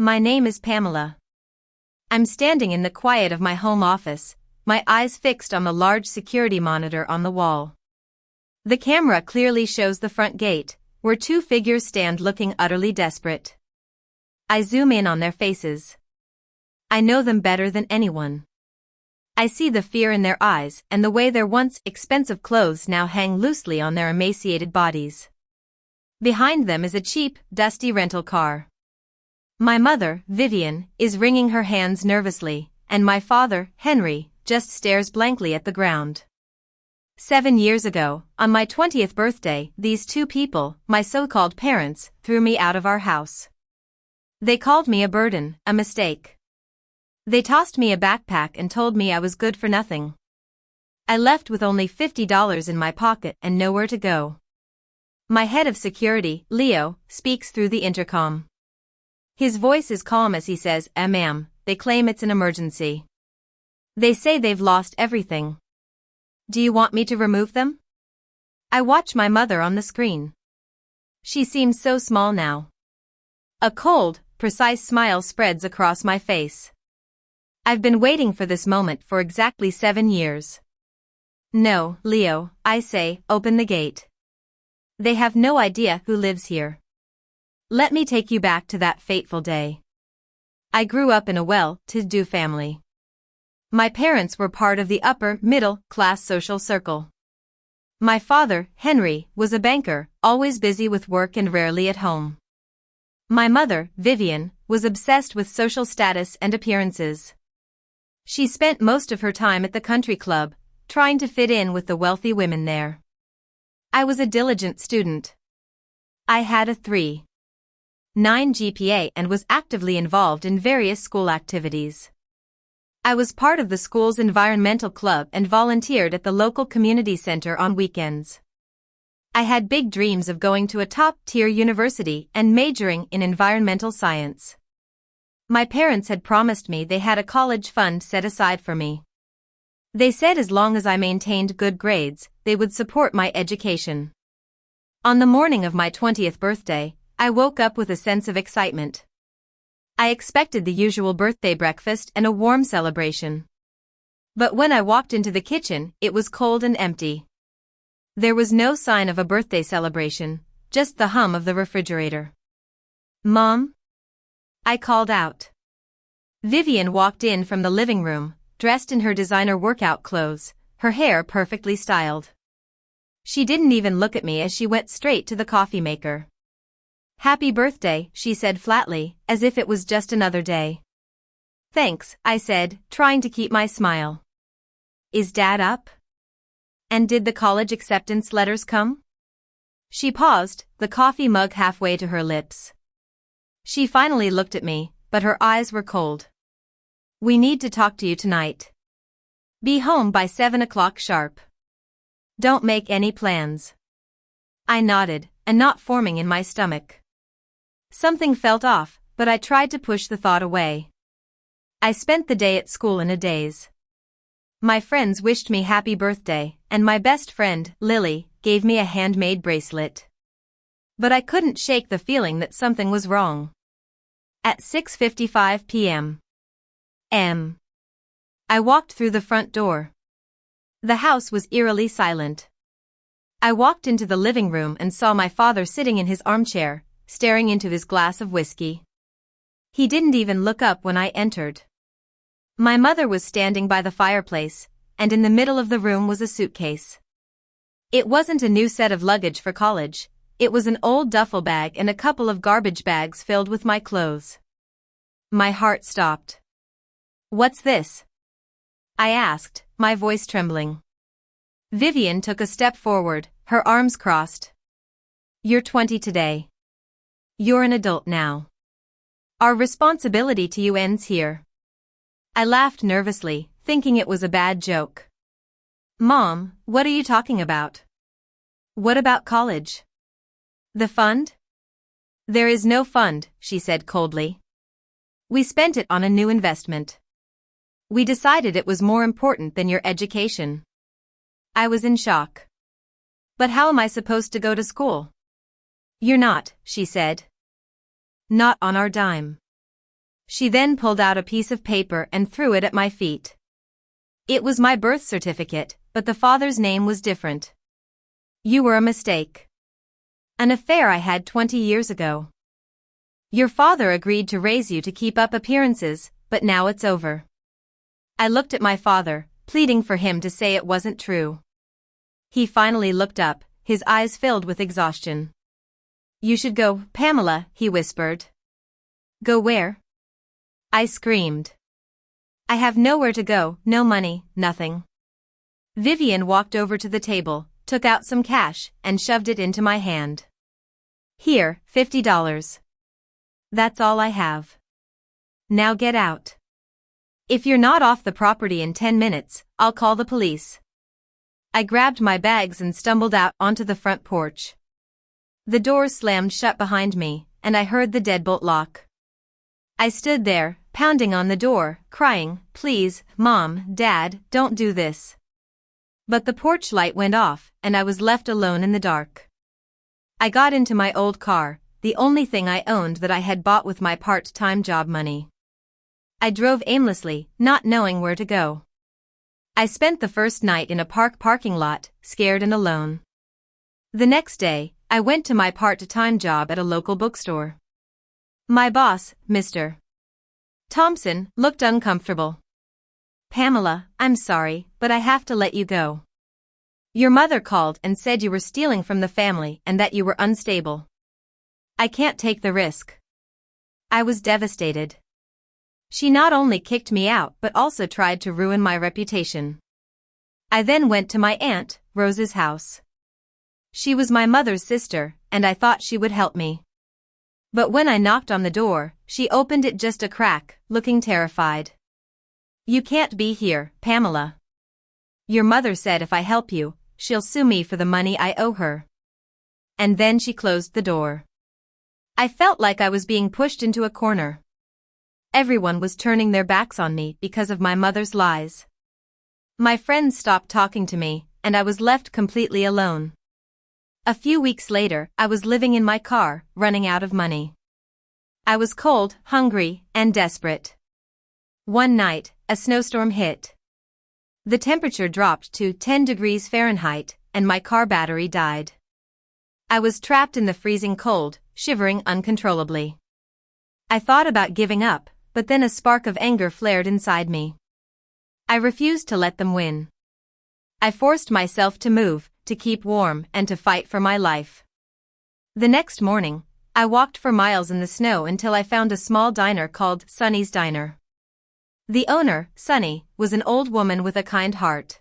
My name is Pamela. I'm standing in the quiet of my home office, my eyes fixed on the large security monitor on the wall. The camera clearly shows the front gate, where two figures stand looking utterly desperate. I zoom in on their faces. I know them better than anyone. I see the fear in their eyes and the way their once expensive clothes now hang loosely on their emaciated bodies. Behind them is a cheap, dusty rental car. My mother, Vivian, is wringing her hands nervously, and my father, Henry, just stares blankly at the ground. 7 years ago, on my 20th birthday, these two people, my so-called parents, threw me out of our house. They called me a burden, a mistake. They tossed me a backpack and told me I was good for nothing. I left with only $50 in my pocket and nowhere to go. My head of security, Leo, speaks through the intercom. His voice is calm as he says, ma'am, they claim it's an emergency. They say they've lost everything. Do you want me to remove them? I watch my mother on the screen. She seems so small now. A cold, precise smile spreads across my face. I've been waiting for this moment for exactly 7 years. No, Leo, I say, open the gate. They have no idea who lives here. Let me take you back to that fateful day. I grew up in a well-to-do family. My parents were part of the upper-middle-class social circle. My father, Henry, was a banker, always busy with work and rarely at home. My mother, Vivian, was obsessed with social status and appearances. She spent most of her time at the country club, trying to fit in with the wealthy women there. I was a diligent student. I had a 3.9 GPA and was actively involved in various school activities. I was part of the school's environmental club and volunteered at the local community center on weekends. I had big dreams of going to a top-tier university and majoring in environmental science. My parents had promised me they had a college fund set aside for me. They said as long as I maintained good grades, they would support my education. On the morning of my 20th birthday, I woke up with a sense of excitement. I expected the usual birthday breakfast and a warm celebration. But when I walked into the kitchen, it was cold and empty. There was no sign of a birthday celebration, just the hum of the refrigerator. Mom? I called out. Vivian walked in from the living room, dressed in her designer workout clothes, her hair perfectly styled. She didn't even look at me as she went straight to the coffee maker. Happy birthday, she said flatly, as if it was just another day. Thanks, I said, trying to keep my smile. Is Dad up? And did the college acceptance letters come? She paused, the coffee mug halfway to her lips. She finally looked at me, but her eyes were cold. We need to talk to you tonight. Be home by 7 o'clock sharp. Don't make any plans. I nodded, a knot forming in my stomach. Something felt off, but I tried to push the thought away. I spent the day at school in a daze. My friends wished me happy birthday, and my best friend, Lily, gave me a handmade bracelet. But I couldn't shake the feeling that something was wrong. At 6:55 p.m. I walked through the front door. The house was eerily silent. I walked into the living room and saw my father sitting in his armchair, staring into his glass of whiskey. He didn't even look up when I entered. My mother was standing by the fireplace, and in the middle of the room was a suitcase. It wasn't a new set of luggage for college, it was an old duffel bag and a couple of garbage bags filled with my clothes. My heart stopped. What's this? I asked, my voice trembling. Vivian took a step forward, her arms crossed. You're 20 today. You're an adult now. Our responsibility to you ends here. I laughed nervously, thinking it was a bad joke. Mom, what are you talking about? What about college? The fund? There is no fund, she said coldly. We spent it on a new investment. We decided it was more important than your education. I was in shock. But how am I supposed to go to school? You're not, she said. Not on our dime. She then pulled out a piece of paper and threw it at my feet. It was my birth certificate, but the father's name was different. You were a mistake. An affair I had 20 years ago. Your father agreed to raise you to keep up appearances, but now it's over. I looked at my father, pleading for him to say it wasn't true. He finally looked up, his eyes filled with exhaustion. You should go, Pamela, he whispered. Go where? I screamed. I have nowhere to go, no money, nothing. Vivian walked over to the table, took out some cash, and shoved it into my hand. Here, $50. That's all I have. Now get out. If you're not off the property in 10 minutes, I'll call the police. I grabbed my bags and stumbled out onto the front porch. The doors slammed shut behind me, and I heard the deadbolt lock. I stood there, pounding on the door, crying, please, Mom, Dad, don't do this. But the porch light went off, and I was left alone in the dark. I got into my old car, the only thing I owned that I had bought with my part-time job money. I drove aimlessly, not knowing where to go. I spent the first night in a parking lot, scared and alone. The next day, I went to my part-time job at a local bookstore. My boss, Mr. Thompson, looked uncomfortable. Pamela, I'm sorry, but I have to let you go. Your mother called and said you were stealing from the family and that you were unstable. I can't take the risk. I was devastated. She not only kicked me out but also tried to ruin my reputation. I then went to my aunt, Rose's house. She was my mother's sister, and I thought she would help me. But when I knocked on the door, she opened it just a crack, looking terrified. You can't be here, Pamela. Your mother said if I help you, she'll sue me for the money I owe her. And then she closed the door. I felt like I was being pushed into a corner. Everyone was turning their backs on me because of my mother's lies. My friends stopped talking to me, and I was left completely alone. A few weeks later, I was living in my car, running out of money. I was cold, hungry, and desperate. One night, a snowstorm hit. The temperature dropped to 10 degrees Fahrenheit, and my car battery died. I was trapped in the freezing cold, shivering uncontrollably. I thought about giving up, but then a spark of anger flared inside me. I refused to let them win. I forced myself to move, to keep warm, and to fight for my life. The next morning, I walked for miles in the snow until I found a small diner called Sunny's Diner. The owner, Sunny, was an old woman with a kind heart.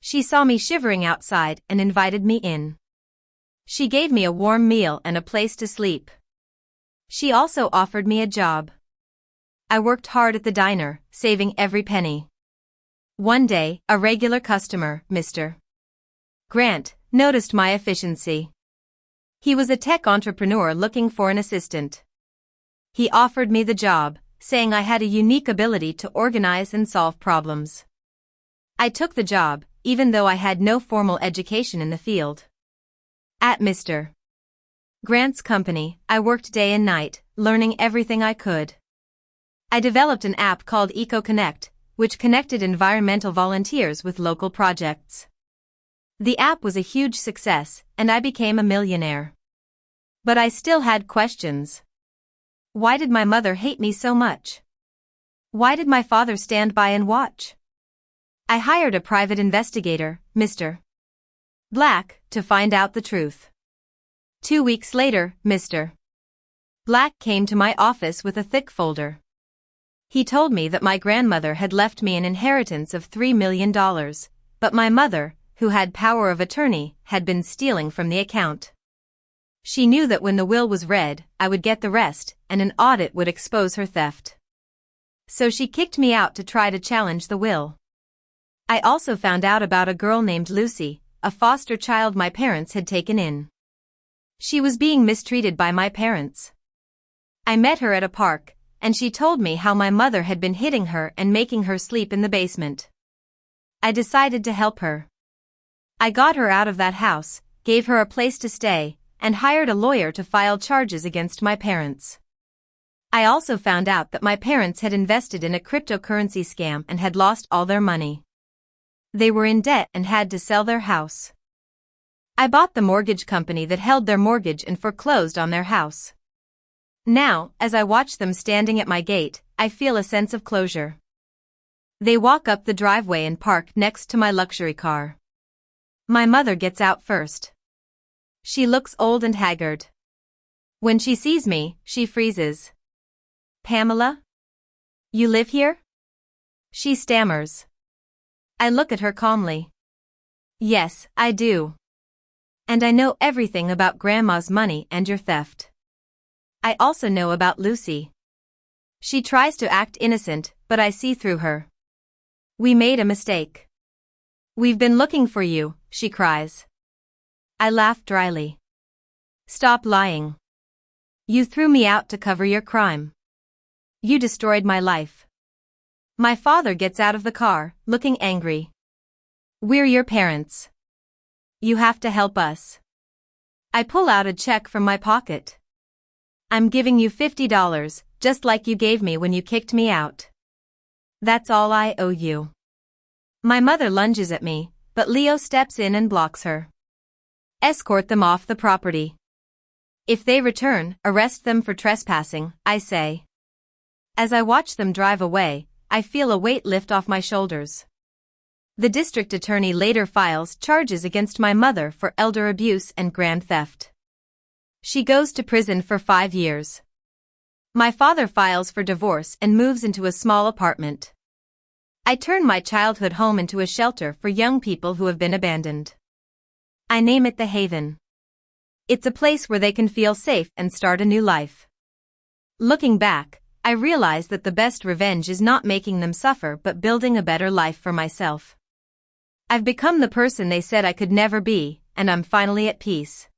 She saw me shivering outside and invited me in. She gave me a warm meal and a place to sleep. She also offered me a job. I worked hard at the diner, saving every penny. One day, a regular customer, Mr. Grant, noticed my efficiency. He was a tech entrepreneur looking for an assistant. He offered me the job, saying I had a unique ability to organize and solve problems. I took the job, even though I had no formal education in the field. At Mr. Grant's company, I worked day and night, learning everything I could. I developed an app called EcoConnect, which connected environmental volunteers with local projects. The app was a huge success, and I became a millionaire. But I still had questions. Why did my mother hate me so much? Why did my father stand by and watch? I hired a private investigator, Mr. Black, to find out the truth. 2 weeks later, Mr. Black came to my office with a thick folder. He told me that my grandmother had left me an inheritance of $3 million, but my mother, who had power of attorney, had been stealing from the account. She knew that when the will was read, I would get the rest, and an audit would expose her theft. So she kicked me out to try to challenge the will. I also found out about a girl named Lucy, a foster child my parents had taken in. She was being mistreated by my parents. I met her at a park, and she told me how my mother had been hitting her and making her sleep in the basement. I decided to help her. I got her out of that house, gave her a place to stay, and hired a lawyer to file charges against my parents. I also found out that my parents had invested in a cryptocurrency scam and had lost all their money. They were in debt and had to sell their house. I bought the mortgage company that held their mortgage and foreclosed on their house. Now, as I watch them standing at my gate, I feel a sense of closure. They walk up the driveway and park next to my luxury car. My mother gets out first. She looks old and haggard. When she sees me, she freezes. "Pamela? You live here?" She stammers. I look at her calmly. "Yes, I do. And I know everything about Grandma's money and your theft. I also know about Lucy." She tries to act innocent, but I see through her. "We made a mistake. We've been looking for you," she cries. I laugh dryly. "Stop lying. You threw me out to cover your crime. You destroyed my life." My father gets out of the car, looking angry. "We're your parents. You have to help us." I pull out a check from my pocket. "I'm giving you $50, just like you gave me when you kicked me out. That's all I owe you." My mother lunges at me, but Leo steps in and blocks her. "Escort them off the property. If they return, arrest them for trespassing," I say. As I watch them drive away, I feel a weight lift off my shoulders. The district attorney later files charges against my mother for elder abuse and grand theft. She goes to prison for 5 years. My father files for divorce and moves into a small apartment. I turn my childhood home into a shelter for young people who have been abandoned. I name it the Haven. It's a place where they can feel safe and start a new life. Looking back, I realize that the best revenge is not making them suffer but building a better life for myself. I've become the person they said I could never be, and I'm finally at peace.